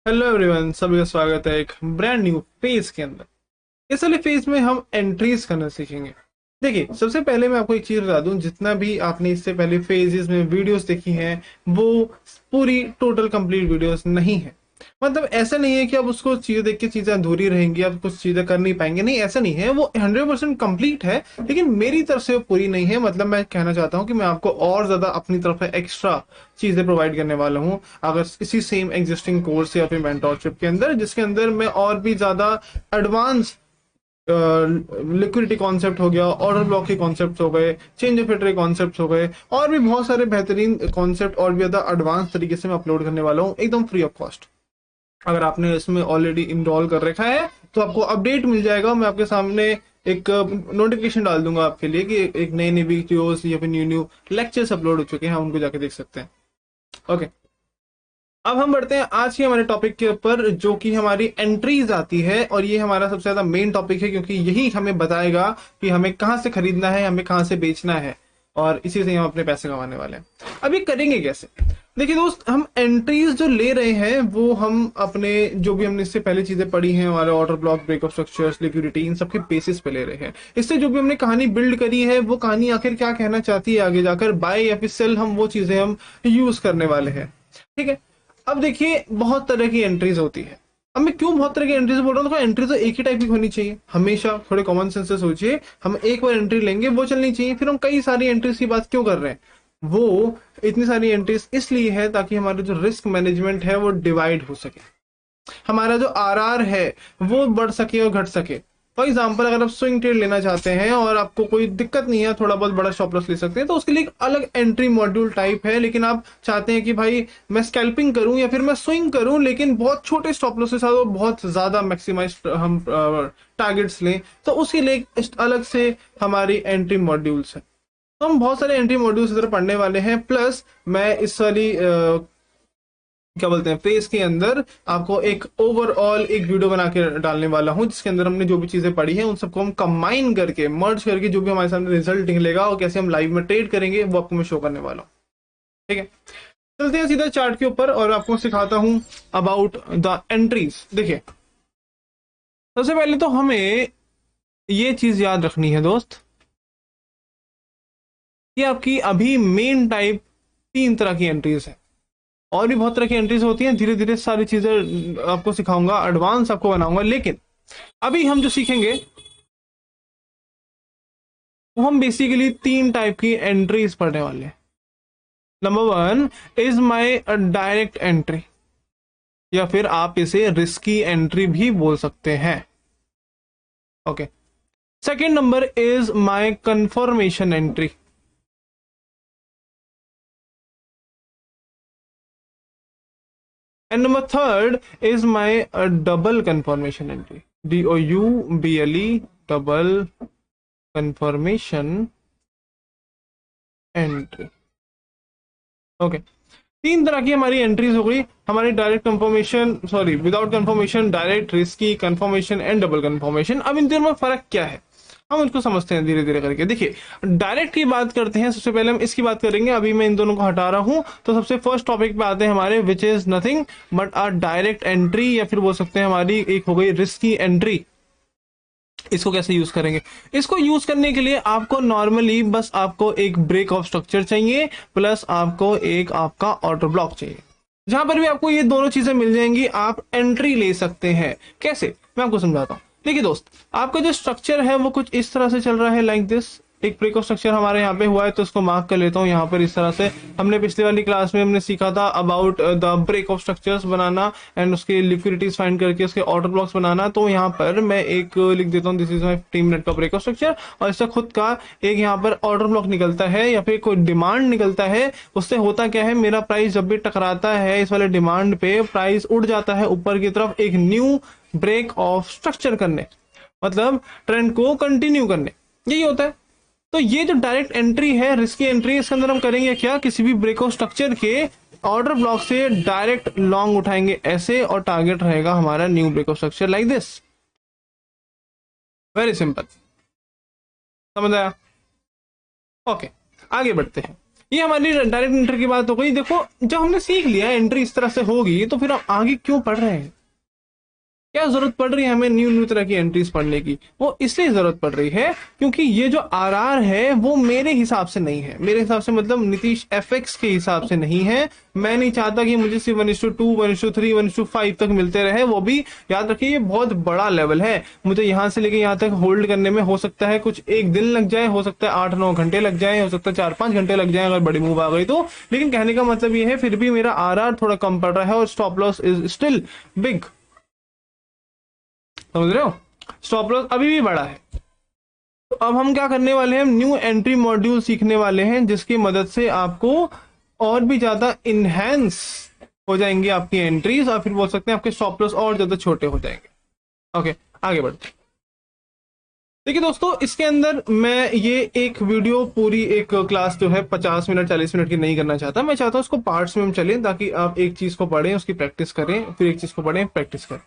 Hello everyone, सभी का स्वागत है एक ब्रांड न्यू फेज के अंदर। इस वाले फेज में हम एंट्रीज करना सीखेंगे। देखिए, सबसे पहले मैं आपको एक चीज बता दूं, जितना भी आपने इससे पहले फेजेस में वीडियोस देखी हैं वो पूरी टोटल कंप्लीट वीडियोस नहीं है। मतलब ऐसा नहीं है कि आप उसको चीजें देख के चीजें अधूरी रहेंगी, आप कुछ चीजें कर नहीं पाएंगे, नहीं ऐसा नहीं है। वो 100% कंप्लीट है, लेकिन मेरी तरफ से वो पूरी नहीं है। मतलब मैं कहना चाहता हूँ कि मैं आपको और ज्यादा अपनी तरफ से एक्स्ट्रा चीजें प्रोवाइड करने वाला हूँ अगर इसी सेम एग्जिस्टिंग कोर्स या फिर मेंटोरशिप के अंदर, जिसके अंदर मैं और भी ज्यादा एडवांस लिक्विडिटी कॉन्सेप्ट हो गया, ऑर्डर ब्लॉक के कॉन्सेप्ट हो गए, चेंज ऑफ एट्री कॉन्सेप्ट हो गए, और भी बहुत सारे बेहतरीन कॉन्सेप्ट और भी ज्यादा एडवांस तरीके से मैं अपलोड करने वाला हूँ एकदम फ्री ऑफ कॉस्ट। अगर आपने इसमें ऑलरेडी इनरोल कर रखा है तो आपको अपडेट मिल जाएगा। मैं आपके सामने एक नोटिफिकेशन डाल दूंगा आपके लिए कि एक नए नए वीडियोस या फिर न्यू न्यू लेक्चर्स अपलोड हो चुके हैं, उनको जाके देख सकते हैं। ओके, अब हम बढ़ते हैं आज के हमारे टॉपिक के ऊपर, जो कि हमारी एंट्रीज आती है। और ये हमारा सबसे ज्यादा मेन टॉपिक है, क्योंकि यही हमें बताएगा कि हमें कहाँ से खरीदना है, हमें कहाँ से बेचना है, और इसी से हम अपने पैसे कमाने वाले हैं। अब ये करेंगे कैसे? देखिए दोस्त, हम एंट्रीज जो ले रहे हैं वो हम अपने जो भी हमने इससे पहले चीजें पढ़ी हैं, हमारे order block, breakup structures, liquidity, इन सबके बेसिस पे ले रहे हैं। इससे जो भी हमने कहानी बिल्ड करी है, वो कहानी आखिर क्या कहना चाहती है आगे जाकर, बाय या फिर सेल, हम वो चीजें हम यूज करने वाले हैं। ठीक है। अब देखिए, बहुत तरह की एंट्रीज होती है। अब मैं क्यों बहुत तरह की एंट्रीज बोल रहा हूँ? देखो, एंट्री तो एक ही टाइप की होनी चाहिए हमेशा। थोड़े कॉमन सेंस से सोचिए, हम एक बार एंट्री लेंगे वो चलनी चाहिए। फिर हम कई सारी एंट्रीज की बात क्यों कर रहे हैं? वो इतनी सारी एंट्रीज इसलिए है ताकि हमारा जो रिस्क मैनेजमेंट है वो डिवाइड हो सके, हमारा जो आरआर है वो बढ़ सके और घट सके। फॉर एग्जाम्पल, अगर आप स्विंग ट्रेड लेना चाहते हैं और आपको कोई दिक्कत नहीं है, थोड़ा बहुत बड़ा स्टॉप लॉस ले सकते हैं, तो उसके लिए एक अलग एंट्री मॉड्यूल टाइप है। लेकिन आप चाहते हैं कि भाई मैं स्कैल्पिंग करूं या फिर मैं स्विंग करूं, लेकिन बहुत छोटे स्टॉप लॉस के साथ, वो बहुत ज्यादा मैक्सिमाइज हम टारगेट्स लें, तो उसके लिए एक अलग से हमारी एंट्री मॉड्यूल्स है। तो हम बहुत सारे एंट्री मॉड्यूल्स इधर पढ़ने वाले हैं। प्लस मैं इस वाली क्या बोलते हैं फेज के अंदर आपको एक ओवरऑल एक वीडियो बना के डालने वाला हूं, जिसके अंदर हमने जो भी चीजें पढ़ी हैं उन सबको हम कंबाइन करके, मर्ज करके, जो भी हमारे सामने रिजल्ट निकलेगा और कैसे हम लाइव में ट्रेड करेंगे वो आपको मैं शो करने वाला हूँ। ठीक है, चलते हैं सीधा चार्ट के ऊपर और आपको सिखाता हूं अबाउट द एंट्रीज। देखिए, सबसे पहले तो हमें ये चीज याद रखनी है दोस्त, कि आपकी अभी मेन टाइप तीन तरह की एंट्रीज है। और भी बहुत तरह की एंट्रीज होती हैं, धीरे धीरे सारी चीजें आपको सिखाऊंगा, एडवांस आपको बनाऊंगा। लेकिन अभी हम जो सीखेंगे वो हम बेसिकली तीन टाइप की एंट्रीज पढ़ने वाले हैं। Number one is my direct entry, या फिर आप इसे रिस्की एंट्री भी बोल सकते हैं। Okay. Second number is my confirmation entry. And number third is my double confirmation entry, DOUBLE, double confirmation entry. Okay, तीन तरह की हमारी एंट्रीज हो गई। हमारी direct confirmation, sorry without confirmation, direct, risky, confirmation and double confirmation. अब इन तीनों में फर्क क्या है हम उसको समझते हैं धीरे धीरे करके। देखिए, डायरेक्ट की बात करते हैं। सबसे पहले हम इसकी बात करेंगे, अभी मैं इन दोनों को हटा रहा हूं। तो सबसे फर्स्ट टॉपिक पे आते हैं हमारे, which is nothing but a direct entry, या फिर बोल सकते हैं हमारी एक हो गई रिस्की एंट्री। इसको कैसे यूज करेंगे? इसको यूज करने के लिए आपको नॉर्मली बस आपको एक ब्रेक ऑफ स्ट्रक्चर चाहिए, प्लस आपको एक आपका ऑर्डर ब्लॉक चाहिए। जहां पर भी आपको ये दोनों चीजें मिल जाएंगी, आप एंट्री ले सकते हैं। कैसे, मैं आपको समझाता हूं। देखिए दोस्त, आपका जो स्ट्रक्चर है वो कुछ इस तरह से चल रहा है, लाइक दिस। एक ब्रेक ऑफ स्ट्रक्चर हमारे यहाँ पे हुआ है, तो उसको मार्क कर लेता हूँ यहाँ पर इस तरह से। हमने पिछले वाली क्लास में हमने सीखा था about the break of structures बनाना एंड उसके लिक्विडिटीज फाइंड करके उसके ऑर्डर ब्लॉक्स बनाना। तो यहाँ पर मैं एक लिख देता हूँ, दिस इज माई 15 मिनट का ब्रेक ऑफ स्ट्रक्चर, और इससे खुद का एक यहाँ पर ऑर्डर ब्लॉक निकलता है या फिर कोई डिमांड निकलता है। उससे होता क्या है, मेरा प्राइस जब भी टकराता है इस वाले डिमांड पे, प्राइस उड़ जाता है ऊपर की तरफ एक न्यू ब्रेक ऑफ स्ट्रक्चर करने, मतलब ट्रेंड को कंटिन्यू करने, यही होता है। तो ये जो डायरेक्ट एंट्री है, रिस्की एंट्री, इसके अंदर हम करेंगे क्या, किसी भी ब्रेक ऑफ स्ट्रक्चर के ऑर्डर ब्लॉक से डायरेक्ट लॉन्ग उठाएंगे ऐसे, और टारगेट रहेगा हमारा new break of structure like this. Very simple, समझ आया? ओके, आगे बढ़ते हैं। ये हमारी डायरेक्ट एंट्री की बात हो गई। देखो जब हमने सीख लिया एंट्री इस तरह से होगी, तो फिर हम आगे क्यों पढ़ रहे हैं? क्या जरूरत पड़ रही है हमें न्यू न्यू तरह की एंट्रीज पढ़ने की? वो इसलिए जरूरत पड़ रही है क्योंकि ये जो आरआर है वो मेरे हिसाब से नहीं है। मेरे हिसाब से मतलब नीतीश एफएक्स के हिसाब से नहीं है। मैं नहीं चाहता कि मुझे सिर्फ 1:2, 1:3, 1:5 तक मिलते रहे। वो भी याद रखिए ये बहुत बड़ा लेवल है। मुझे यहाँ से लेके यहाँ तक होल्ड करने में हो सकता है कुछ एक दिन लग जाए, हो सकता है 8-9 घंटे लग जाए, हो सकता है 4-5 घंटे लग जाए अगर बड़ी मूव आ गई तो। लेकिन कहने का मतलब ये है फिर भी मेरा आरआर थोड़ा कम पड़ रहा है और stop loss is still big. समझ रहे हो? स्टॉप लॉस अभी भी बड़ा है। तो अब हम क्या करने वाले हैं, न्यू एंट्री मॉड्यूल सीखने वाले हैं जिसकी मदद से आपको और भी ज्यादा इनहेंस हो जाएंगे आपकी एंट्रीज, और फिर बोल सकते हैं आपके स्टॉप लॉस और ज्यादा छोटे हो जाएंगे। ओके, आगे बढ़ते हैं। देखिए दोस्तों, इसके अंदर मैं ये एक वीडियो पूरी एक क्लास जो है 50 मिनट 40 मिनट की नहीं करना चाहता। मैं चाहता हूँ उसको पार्ट्स में हम चलें ताकि आप एक चीज को पढ़ें, उसकी प्रैक्टिस करें, फिर एक चीज को पढ़ें, प्रैक्टिस करें।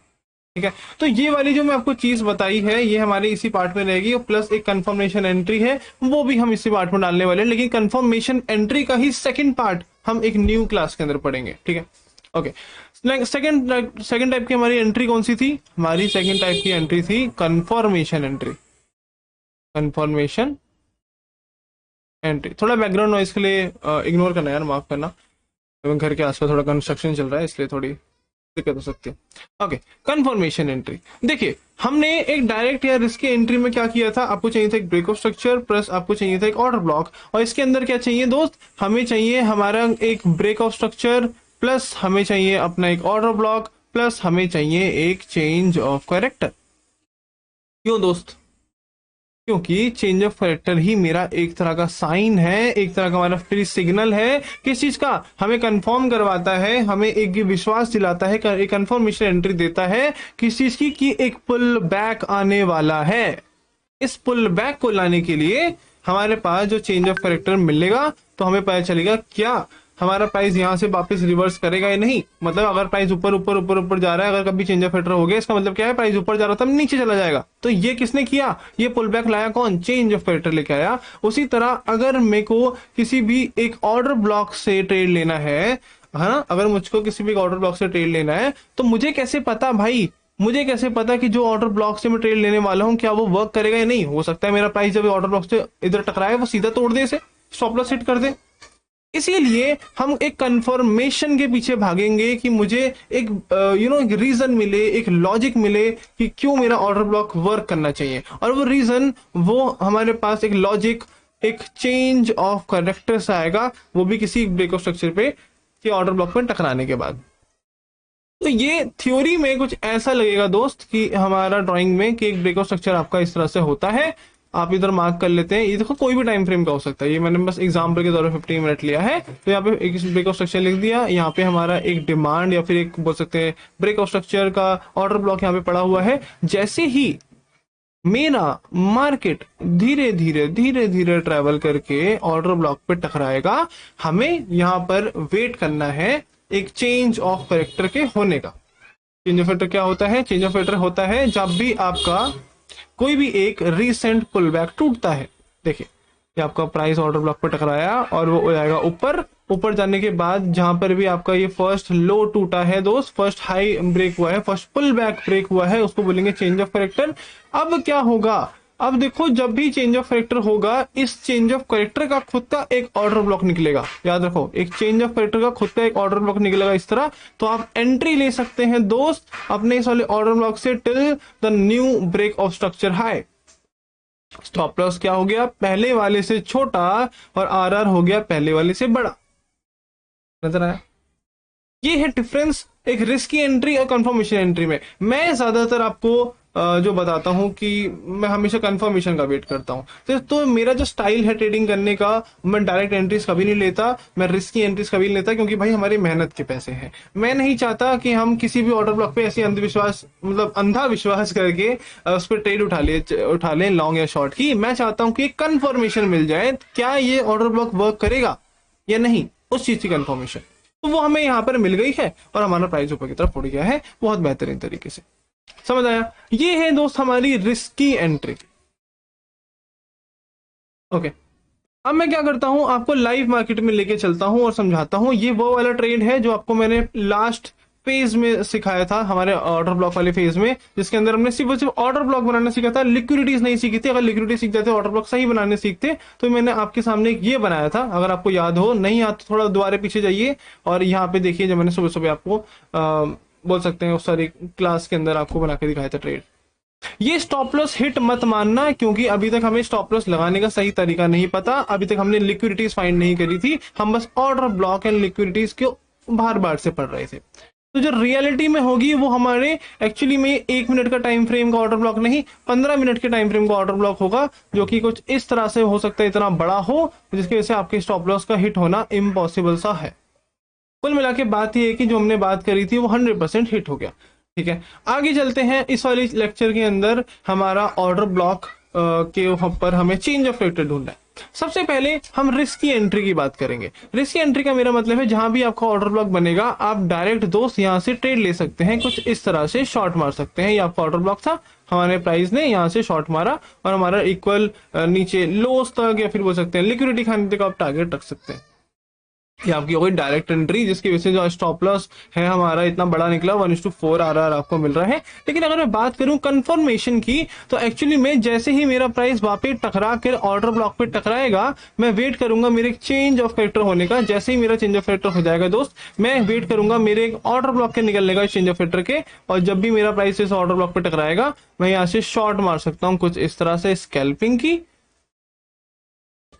ठीक है, तो ये वाली जो मैं आपको चीज बताई है ये हमारे इसी पार्ट में रहेगी, और प्लस एक कंफर्मेशन एंट्री है वो भी हम इसी पार्ट में डालने वाले हैं। लेकिन कंफर्मेशन एंट्री का ही सेकंड पार्ट हम एक न्यू क्लास के अंदर पढ़ेंगे। ठीक है, ओके। सेकंड टाइप की हमारी एंट्री कौन सी थी? हमारी सेकंड टाइप की एंट्री थी कंफर्मेशन एंट्री। कंफर्मेशन एंट्री, थोड़ा बैकग्राउंड नॉइस के लिए इग्नोर करना यार, माफ करना। घर के आसपास थोड़ा कंस्ट्रक्शन चल रहा है इसलिए थोड़ी दिक्कत हो सकती है। Okay, confirmation entry. देखिए हमने एक डायरेक्ट या रिस्क एंट्री में क्या किया था, आपको चाहिए था एक ब्रेक ऑफ स्ट्रक्चर प्लस आपको चाहिए था एक ऑर्डर ब्लॉक, और इसके अंदर क्या चाहिए दोस्त, हमें चाहिए हमारा एक ब्रेक ऑफ स्ट्रक्चर प्लस हमें चाहिए अपना एक ऑर्डर ब्लॉक प्लस हमें चाहिए एक चेंज ऑफ कैरेक्टर। क्यों दोस्त? क्योंकि चेंज ऑफ कैरेक्टर ही मेरा एक तरह का साइन है, एक तरह का हमारा फ्री सिग्नल है। किस चीज का? हमें कंफर्म करवाता है, हमें एक विश्वास दिलाता है, एक कंफर्मेशन एंट्री देता है किस चीज की, कि एक पुल बैक आने वाला है। इस पुल बैक को लाने के लिए हमारे पास जो चेंज ऑफ कैरेक्टर मिलेगा तो हमें पता चलेगा क्या हमारा प्राइस यहाँ से वापस रिवर्स करेगा या नहीं। मतलब अगर प्राइस ऊपर ऊपर ऊपर ऊपर जा रहा है, अगर कभी चेंज ऑफ फैक्टर हो गया, इसका मतलब क्या है, प्राइस ऊपर जा रहा था नीचे चला जाएगा। तो ये किसने किया? ये पुल बैक लाया कौन? चेंज ऑफ फैक्टर लेके आया। उसी तरह अगर मेरे को किसी भी एक ऑर्डर ब्लॉक से ट्रेड लेना है ना, अगर मुझको किसी भी ऑर्डर ब्लॉक से ट्रेड लेना है तो मुझे कैसे पता भाई, मुझे कैसे पता कि जो ऑर्डर ब्लॉक से मैं ट्रेड लेने वाला हूँ क्या वो वर्क करेगा या नहीं? हो सकता है मेरा प्राइस जब ऑर्डर ब्लॉक से इधर टकराए वो सीधा तोड़ दे, इसे स्टॉप लॉस हिट कर दे। इसीलिए हम एक कंफर्मेशन के पीछे भागेंगे कि मुझे एक एक रीजन मिले, एक लॉजिक मिले कि क्यों मेरा ऑर्डर ब्लॉक वर्क करना चाहिए। और वो रीजन, वो हमारे पास एक लॉजिक, एक चेंज ऑफ कैरेक्टर से आएगा, वो भी किसी ब्रेक ऑफ स्ट्रक्चर पे कि ऑर्डर ब्लॉक में टकराने के बाद। तो ये थ्योरी में कुछ ऐसा लगेगा दोस्त कि हमारा ड्राइंग में कि एक ब्रेक ऑफ स्ट्रक्चर आपका इस तरह से होता है। आप इधर मार्क कर लेते हैं, ये देखो कोई भी टाइम फ्रेम का हो सकता है, ये मैंने बस एग्जांपल के तौर पे 15 मिनट लिया है। तो यहाँ पे एक ब्रेक ऑफ स्ट्रक्चर लिख दिया, यहाँ पे हमारा एक डिमांड या फिर एक बोल सकते हैं ब्रेक ऑफ स्ट्रक्चर का ऑर्डर ब्लॉक यहाँ पे पड़ा हुआ है। जैसे ही मेरा मार्केट धीरे धीरे धीरे धीरे ट्रेवल करके ऑर्डर ब्लॉक पे टकराएगा, हमें यहाँ पर वेट करना है एक चेंज ऑफ कैरेक्टर के होने का। चेंज ऑफ कैरेक्टर क्या होता है? चेंज ऑफ कैरेक्टर होता है जब भी आपका कोई भी एक रीसेंट पुल बैक टूटता है। देखिए ये आपका प्राइस ऑर्डर ब्लॉक पर टकराया और वो हो जाएगा ऊपर। ऊपर जाने के बाद जहां पर भी आपका ये फर्स्ट लो टूटा है दोस्त, फर्स्ट हाई ब्रेक हुआ है, फर्स्ट पुल बैक ब्रेक हुआ है, उसको बोलेंगे चेंज ऑफ कैरेक्टर। अब क्या होगा? अब देखो जब भी चेंज ऑफ कैरेक्टर होगा, इस चेंज ऑफ कैरेक्टर का खुद का एक ऑर्डर ब्लॉक निकलेगा। याद रखो, एक चेंज ऑफ कैरेक्टर का खुद का एक ऑर्डर ब्लॉक निकलेगा इस तरह। तो आप एंट्री ले सकते हैं दोस्त अपने इस वाले ऑर्डर ब्लॉक से till the new break of structure high. Stop loss क्या हो गया? पहले वाले से छोटा, और आरआर हो गया पहले वाले से बड़ा। नजर आया? ये है डिफरेंस एक रिस्की एंट्री और कंफर्मेशन एंट्री में। मैं ज्यादातर आपको जो बताता हूं कि मैं हमेशा कंफर्मेशन का वेट करता हूं। तो मेरा जो स्टाइल है ट्रेडिंग करने का, मैं डायरेक्ट एंट्रीज कभी नहीं लेता, मैं रिस्की एंट्रीज कभी नहीं लेता, क्योंकि भाई हमारी मेहनत के पैसे हैं। मैं नहीं चाहता कि हम किसी भी ऑर्डर ब्लॉक पे ऐसी अंधविश्वास, मतलब अंधा विश्वास करके उस पर ट्रेड उठा ले लॉन्ग या शॉर्ट की। मैं चाहता हूं कि कंफर्मेशन मिल जाए, क्या ये ऑर्डर ब्लॉक वर्क करेगा या नहीं, उस चीज की कंफर्मेशन। तो वो हमें यहाँ पर मिल गई है और हमारा प्राइस ऊपर की तरफ उड़ गया है बहुत बेहतरीन तरीके से। समझ आया? ये है दोस्त हमारी रिस्की एंट्री। ओके। अब मैं क्या करता हूं, आपको लाइव मार्केट में लेके चलता हूं और समझाता हूं। ये वो वाला ट्रेड है जो आपको मैंने लास्ट फेज में सिखाया था, हमारे ऑर्डर ब्लॉक वाले फेज में, जिसके अंदर हमने सिर्फ और सिर्फ ऑर्डर ब्लॉक बनाना सीखा था, लिक्विडिटीज नहीं सीखी थी। अगर लिक्विडिटी सीख जाते, ऑर्डर ब्लॉक सही बनाने सीखते, तो मैंने आपके सामने एक ये बनाया था। अगर आपको याद हो, नहीं याद तो थोड़ा दोबारा पीछे जाइए और यहाँ पे देखिए, जब मैंने सुबह सुबह आपको बोल सकते हैं उस सारी क्लास के अंदर आपको बना के दिखाया था ट्रेड। ये स्टॉप लॉस हिट मत मानना, क्योंकि अभी तक हमें स्टॉप लॉस लगाने का सही तरीका नहीं पता। अभी तक हमने लिक्विडिटीज फाइंड नहीं करी थी, हम बस ऑर्डर ब्लॉक एंड लिक्विडिटीज के बार बार से पढ़ रहे थे। तो जो रियलिटी में होगी वो हमारे एक्चुअली में 1 मिनट का टाइम फ्रेम का ऑर्डर ब्लॉक नहीं, 15 मिनट के टाइम फ्रेम का ऑर्डर ब्लॉक होगा, जो कि कुछ इस तरह से हो सकता है, इतना बड़ा हो जिसकी वजह से आपके स्टॉप लॉस का हिट होना इम्पॉसिबल सा है। कुल मिला के बात ये है कि जो हमने बात करी थी वो 100% हिट हो गया। ठीक है, आगे चलते हैं। इस वाले लेक्चर के अंदर हमारा ऑर्डर ब्लॉक के ऊपर हमें चेंज ऑफ फैक्टर ढूंढना है। सबसे पहले हम रिस्क की एंट्री की बात करेंगे। रिस्क की एंट्री का मेरा मतलब है, जहां भी आपका ऑर्डर ब्लॉक बनेगा, आप डायरेक्ट दोस्त यहां से ट्रेड ले सकते हैं, कुछ इस तरह से शॉर्ट मार सकते हैं। ये आपका ऑर्डर ब्लॉक था, हमारे प्राइस ने यहां से शॉर्ट मारा और हमारा इक्वल नीचे लोस तक, या फिर बोल सकते हैं लिक्विडिटी खाने तक आप टारगेट रख सकते हैं। ये आपकी हो गई डायरेक्ट एंट्री, जिसकी वजह से जो स्टॉप लॉस है हमारा इतना बड़ा निकला, 1:4 आरआर आपको मिल रहा है। लेकिन अगर मैं बात करूं कंफर्मेशन की, तो एक्चुअली में जैसे ही मेरा प्राइस वापस टकरा कर ऑर्डर ब्लॉक पे टकराएगा, मैं वेट करूंगा मेरे चेंज ऑफ फैक्टर होने का। जैसे ही मेरा चेंज ऑफ फैक्टर हो जाएगा दोस्त, मैं वेट करूंगा मेरे एक ऑर्डर ब्लॉक के निकलने का चेंज ऑफ फैक्टर के, और जब भी मेरा प्राइस इस ऑर्डर ब्लॉक पे टकराएगा, मैं यहाँ से शॉर्ट मार सकता हूँ कुछ इस तरह से स्कैल्पिंग की,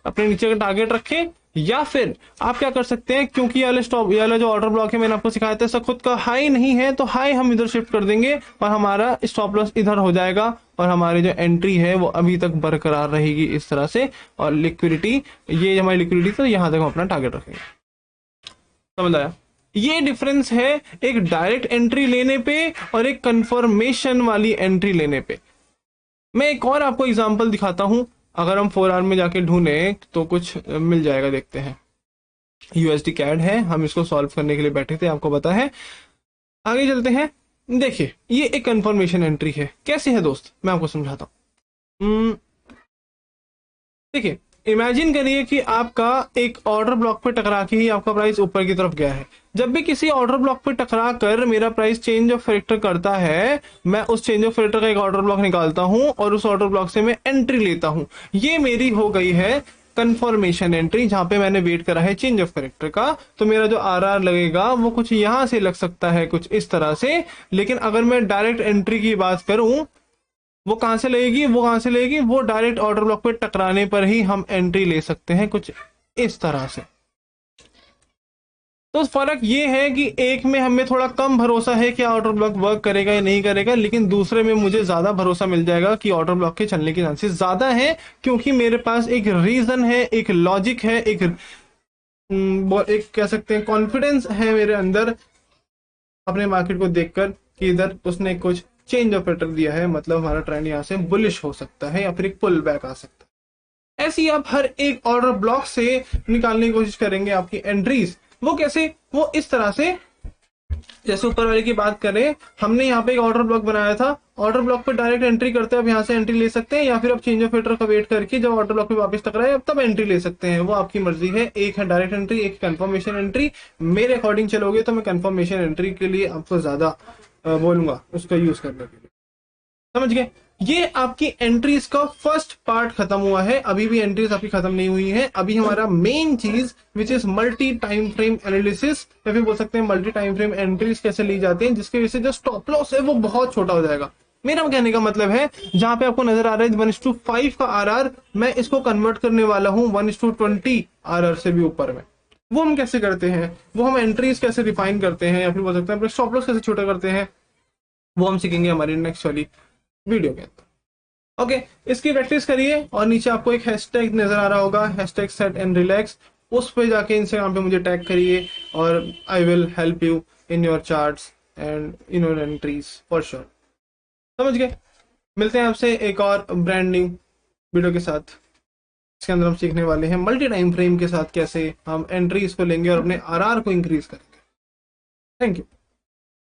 अपने नीचे का टारगेट रखें। या फिर आप क्या कर सकते हैं, क्योंकि ये वाला जो ऑर्डर ब्लॉक है मैंने आपको सिखाया था, इसका खुद का हाई नहीं है, तो हाई हम इधर शिफ्ट कर देंगे और हमारा स्टॉप लॉस इधर हो जाएगा, और हमारी जो एंट्री है वो अभी तक बरकरार रहेगी इस तरह से। और लिक्विडिटी, ये हमारी लिक्विडिटी, तो यहां तक हम अपना टारगेट रखेंगे। समझ आया? ये डिफरेंस है एक डायरेक्ट एंट्री लेने पे और एक कंफर्मेशन वाली एंट्री लेने पे। मैं एक और आपको एग्जांपल दिखाता हूं। अगर हम 4 आवर में जाके ढूंढे तो कुछ मिल जाएगा, देखते हैं। यूएसडी कैड है, हम इसको सॉल्व करने के लिए बैठे थे, आपको पता है। आगे चलते हैं। देखिए, ये एक कंफर्मेशन एंट्री है। कैसे है दोस्त, मैं आपको समझाता हूं। देखिए, इमेजिन करिए कि आपका एक ऑर्डर ब्लॉक पे टकरा के ही आपका प्राइस ऊपर की तरफ गया है। जब भी किसी ऑर्डर ब्लॉक पे टकरा कर मेरा प्राइस चेंज ऑफ फैक्टर करता है, मैं उस चेंज ऑफ फैक्टर का एक ऑर्डर ब्लॉक निकालता हूं और उस ऑर्डर ब्लॉक से मैं एंट्री लेता हूं। ये मेरी हो गई है कंफर्मेशन एंट्री, जहां पे मैंने वेट करा है चेंज ऑफ फैक्टर का। तो मेरा जो आरआर लगेगा वो कुछ यहां से लग सकता है, कुछ इस तरह से। लेकिन अगर मैं डायरेक्ट एंट्री की बात करूं, वो कहां से लगेगी, वो डायरेक्ट ऑर्डर ब्लॉक पे टकराने पर ही हम एंट्री ले सकते हैं, कुछ इस तरह से। तो फर्क ये है कि एक में हमें थोड़ा कम भरोसा है कि ऑर्डर ब्लॉक वर्क करेगा या नहीं करेगा, लेकिन दूसरे में मुझे ज्यादा भरोसा मिल जाएगा कि ऑर्डर ब्लॉक के चलने के चांसेस ज्यादा है, क्योंकि मेरे पास एक रीजन है, एक लॉजिक है, एक कह सकते हैं कॉन्फिडेंस है मेरे अंदर अपने मार्केट को देखकर कि इधर उसने कुछ चेंज ऑफ पैटर्न दिया है, मतलब हमारा ट्रेंड यहाँ से बुलिश हो सकता है या फिर एक पुल बैक आ सकता है। ऐसे ही आप हर एक ऑर्डर ब्लॉक से निकालने की कोशिश करेंगे आपकी एंट्रीज। वो कैसे, वो इस तरह से, जैसे ऊपर वाले की बात करें, हमने यहाँ पे एक ऑर्डर ब्लॉक बनाया था, ऑर्डर ब्लॉक पे डायरेक्ट एंट्री करते हैं, आप यहाँ से एंट्री ले सकते हैं, या फिर आप चेंज ऑफ फैक्टर का वेट करके जब ऑर्डर ब्लॉक पे वापस टकराए अब तब एंट्री ले सकते हैं, वो आपकी मर्जी है। एक है डायरेक्ट एंट्री, एक कंफर्मेशन एंट्री। मेरे अकॉर्डिंग चलोगे तो मैं कंफर्मेशन एंट्री के लिए आपको ज्यादा बोलूंगा उसका यूज करने के लिए। समझ गए? ये आपकी एंट्रीज का फर्स्ट पार्ट खत्म हुआ है, अभी भी एंट्रीज आपकी खत्म नहीं हुई है। अभी हमारा मेन चीज which is multi time frame analysis, या फिर बोल सकते हैं मल्टी टाइम फ्रेम एंट्रीज कैसे ली जाती हैं, जिसकी वजह से जो स्टॉप लॉस है वो बहुत छोटा हो जाएगा। मेरा कहने का मतलब है, जहां पे आपको नजर आ रहा है 1:5 का आरआर, मैं इसको कन्वर्ट करने वाला हूं 1:20 आरआर से भी ऊपर में। वो हम कैसे करते हैं, वो हम एंट्रीज कैसे डिफाइन करते हैं, या फिर बोल सकते हैं स्टॉप लॉस कैसे छोटा करते हैं, वो हम सीखेंगे हमारी नेक्स्ट वाली वीडियो के अंदर। ओके, इसकी प्रैक्टिस करिए। और नीचे आपको एक हैशटैग नजर आ रहा होगा, हैशटैग सेट एंड रिलैक्स, उस पे जाके इंस्टाग्राम पे मुझे टैग करिए और I will help you in your charts and in your entries for sure. समझ गए? मिलते हैं आपसे एक और ब्रांड न्यू वीडियो के साथ। इसके अंदर हम सीखने वाले हैं मल्टी टाइम फ्रेम के साथ कैसे हम एंट्रीज को लेंगे और अपने आरआर को इंक्रीज करेंगे। Thank you.